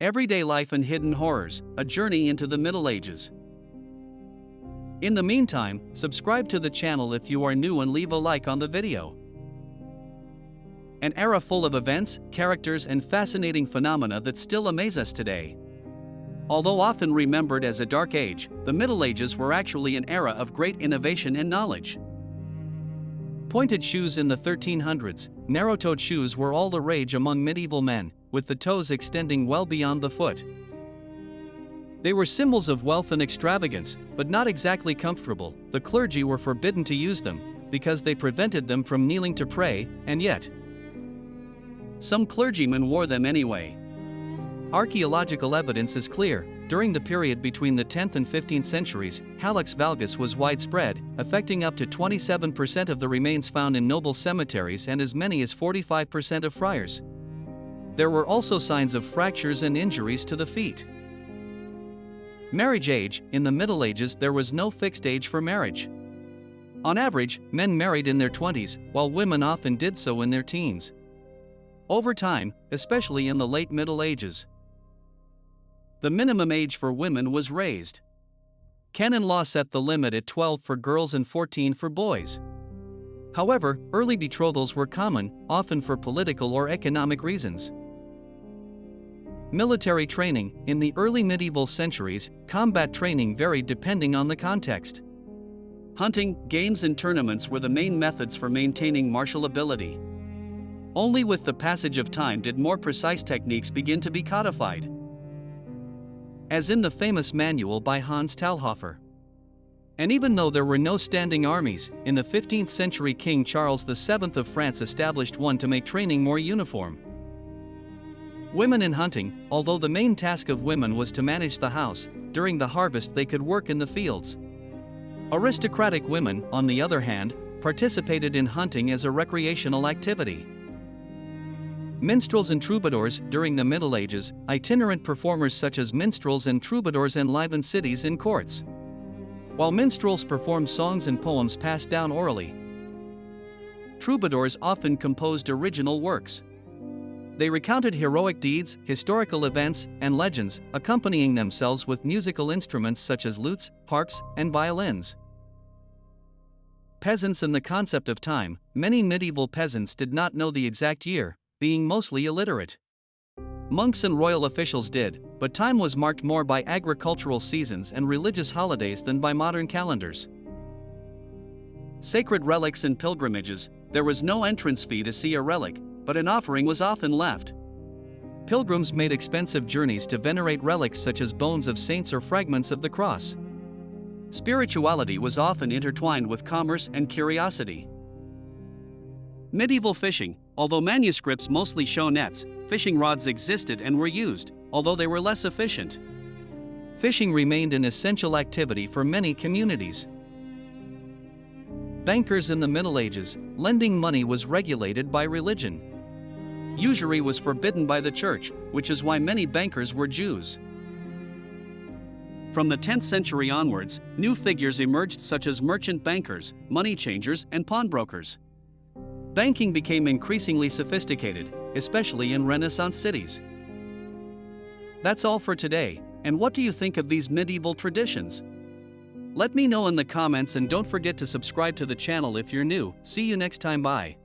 Everyday Life and Hidden Horrors, a journey into the Middle Ages. In the meantime, subscribe to the channel if you are new and leave a like on the video. An era full of events, characters and fascinating phenomena that still amaze us today. Although often remembered as a dark age, the Middle Ages were actually an era of great innovation and knowledge. Pointed shoes in the 1300s, narrow-toed shoes were all the rage among medieval men, with the toes extending well beyond the foot. They were symbols of wealth and extravagance, but not exactly comfortable. The clergy were forbidden to use them, because they prevented them from kneeling to pray, and yet some clergymen wore them anyway. Archaeological evidence is clear. During the period between the 10th and 15th centuries, hallux valgus was widespread, affecting up to 27% of the remains found in noble cemeteries and as many as 45% of friars. There were also signs of fractures and injuries to the feet. Marriage age. In the Middle Ages there was no fixed age for marriage. On average, men married in their 20s, while women often did so in their teens. Over time, especially in the late Middle Ages, the minimum age for women was raised. Canon law set the limit at 12 for girls and 14 for boys. However, early betrothals were common, often for political or economic reasons. Military training. In the early medieval centuries, combat training varied depending on the context. Hunting, games and tournaments were the main methods for maintaining martial ability. Only with the passage of time did more precise techniques begin to be codified, as in the famous manual by Hans Talhofer. And even though there were no standing armies, in the 15th century King Charles VII of France established one to make training more uniform. Women in hunting. Although the main task of women was to manage the house, during the harvest they could work in the fields. Aristocratic women, on the other hand, participated in hunting as a recreational activity. Minstrels and troubadours. During the Middle Ages, itinerant performers such as minstrels and troubadours enlivened cities and courts. While minstrels performed songs and poems passed down orally, troubadours often composed original works. They recounted heroic deeds, historical events, and legends, accompanying themselves with musical instruments such as lutes, harps, and violins. Peasants and the concept of time. Many medieval peasants did not know the exact year, being mostly illiterate. Monks and royal officials did, but time was marked more by agricultural seasons and religious holidays than by modern calendars. Sacred relics and pilgrimages. There was no entrance fee to see a relic, but an offering was often left. Pilgrims made expensive journeys to venerate relics such as bones of saints or fragments of the cross. Spirituality was often intertwined with commerce and curiosity. Medieval fishing. Although manuscripts mostly show nets, fishing rods existed and were used, although they were less efficient. Fishing remained an essential activity for many communities. Bankers in the Middle Ages. Lending money was regulated by religion. Usury was forbidden by the church, which is why many bankers were Jews. From the 10th century onwards, new figures emerged such as merchant bankers, money changers, and pawnbrokers. Banking became increasingly sophisticated, especially in Renaissance cities. That's all for today, and what do you think of these medieval traditions? Let me know in the comments and don't forget to subscribe to the channel if you're new. See you next time, bye.